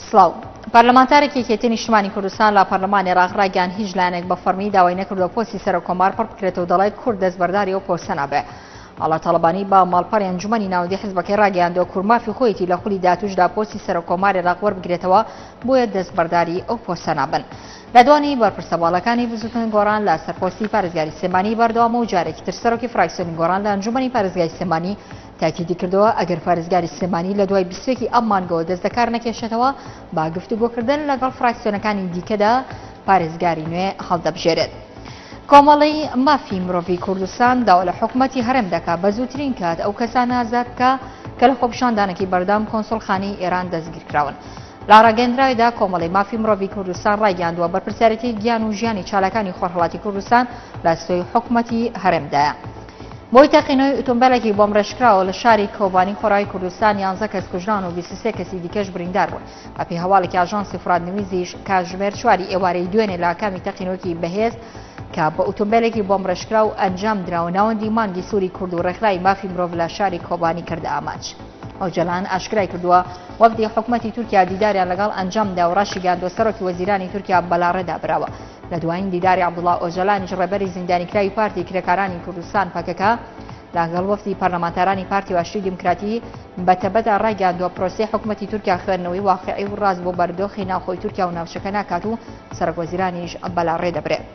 سڵاو پەرلەمانتارێکی یەکێتی نیشتیمانی کوردستان لە پەرلەمانی عێراق ڕایگەیاند هیچ لایەنێک بە فەرمی داوای نەکردووە پۆستی سەرۆکۆمار پڕ بکرێتەوە دەڵێت کورد دەستبەرداری ئەو پۆستە نابێت. ئاڵا تاڵەبانی با ماڵپەڕی ئەنجومەنی ناوەندی حیزبەکەی ڕاگەیاندەوە کورمافی خۆیەتی لە خولی داهاتووشدا پۆستی سەرۆکۆمار عێراق وەربگرێتەوە بۆیە دەستبەرداری ئەو پۆستە نابن. لە دوانی بەرپرسەباڵەکانی بزوتن گۆڕان لە سەرپۆستی پارێزگاری سلێمانی بەردەوامە و جارێکی تر سەرۆکی فراکسیۆنی گۆڕان لە ئەنجومەنی پارێزگای سلێمانی تاکیدی کردەوە ئەگەر پارێزگاری سلێمانی لە دوای 20 ئەم مانگەوە دەستەکار نەکێشێتەوە با گفتوگۆکردن لەگەڵ فراکسیۆنەکانی دیکەدا پارێزگاری نوێ هەڵدەبژێرێت. کۆمەڵی مافی مرۆڤی کوردستان داوا لە حکوومەتی هەرێم دەکات بە زووترین کات ئەو کەسانە ئازاد بکە کە لە خۆپیشاندانێکی بەردەم کۆنسڵخانەی ئێران دەستگیرکراون. لە ڕاگەیەندراویدا کۆمەڵی مافی مرۆڤی کوردستان ڕایگەیاندووە بەرپرسیارەتی گیان و ژیانی چالاکانی خۆرهەڵاتی کوردستان لە سوی حکوومەتی هەرێمدایە. بۆی تەقینەوەی ئۆتۆمبیلێکی بۆم ڕێژکراوە لە شاری کۆبانی خۆڕایی کوردستان 11 کەس کوژران و 23 کەسی دیکەش بریندار بوون. بەپێی هەواڵێکی ئاژانسی فڕادنویسیش کاتژمێر 4 ئێوارەی دوێنێ لە کامی تەقینەوەیەکی بەهێز کە بە ئۆتۆمبیلێکی بۆم ڕێژکرا و ئەنجام دراوە ناوەندی مانگی سووری کورد و ڕێکخراوی مافی مرۆڤ لە شاری کۆبانی کردە ئاماج. ئەو جەلان ئاشکرای کردووە وەفدی حکوومەتی تورکیا دیداریان لەگەڵ ئەنجامدا و ڕاشی گاندۆ سەرۆکی وەزیرانی تورکیا بەلاڕێدا براوە. لە دوایین دیداری عەبدوڵڵا ئۆجەلانیش ڕێبەری زیندانیکراوی پارتی کرێکارانی کوردستان پەکەکە لەگەڵ وەفدی پەرلەمانتارانی پارتی واشتری دیموکراتی بەتەبەدا ڕایگەیاندووە پرۆسەی حکوومەتی تورکیا خوێندنەوەی واقعی و ڕاست بۆ بەردۆخی ناوخۆی تورکیا و ناوچەکە ناکات و سەرۆکوەزیرانیش بەلاڕێ دەبرێت.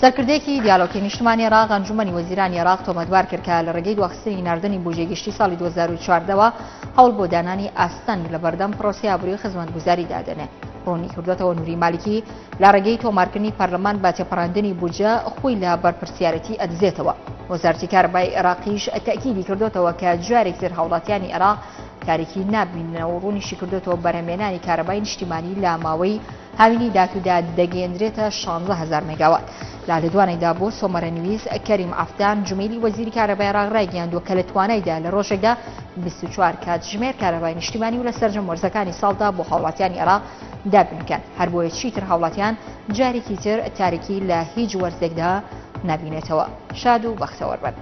سەرکردەیەکی دیالۆگی نیشتیمانی عێراق ئەنجومەنی وەزیرانی عێراق تۆمەتبار کرد کە لە ڕێگەی دواخستنی ناردنی بودجێ گشتی ساڵی 2014ەوە هەوڵ بۆ دانانی ئاستەنگ لە بەردەم پرۆسەی ئابووری خزمەتگوزاری دادەنێت. ڕوونی کردوێتەوە نووری مالیکی لە ڕێگەی تۆمارکردنی پەرلەمان با تێپەڕاندنی بودجە خۆی لە بەرپرسیارەتی ئەدزێتەوە. وەزارەتی کارەبای عێراقیش تەکیدی کردوێتەوە کە جارێک تر هاوڵاتیانی عێراق کارێکی نابیننەوە و ڕوونیشی کردوێتەوە بەرهەمهێنانی کارەبای نیشتیمانی لە ماوەی هاوینی داهاتوودا دەگەیەندرێتە 16,000 مێگاوات. لا لە دوانەیدا بۆ سۆمەرەنویس کەریم ئەفدان جومێلی وەزیری کارەبای عێراق ڕایگەیاندووە کە لە توانایدا لە ڕۆژێکدا 24 کاتژمێر کارەبای نیشتیمانی و لە سەرجەم وەرزەکانی ساڵدا بۆ هاوڵاتیانی عێراق دابینکەن. هەر بۆیە چیتر هاوڵاتیان جارێکی تر تارێکی لە هیچ وەرزێکدا نبینێتەوە. شاد و بەختەوەر بن.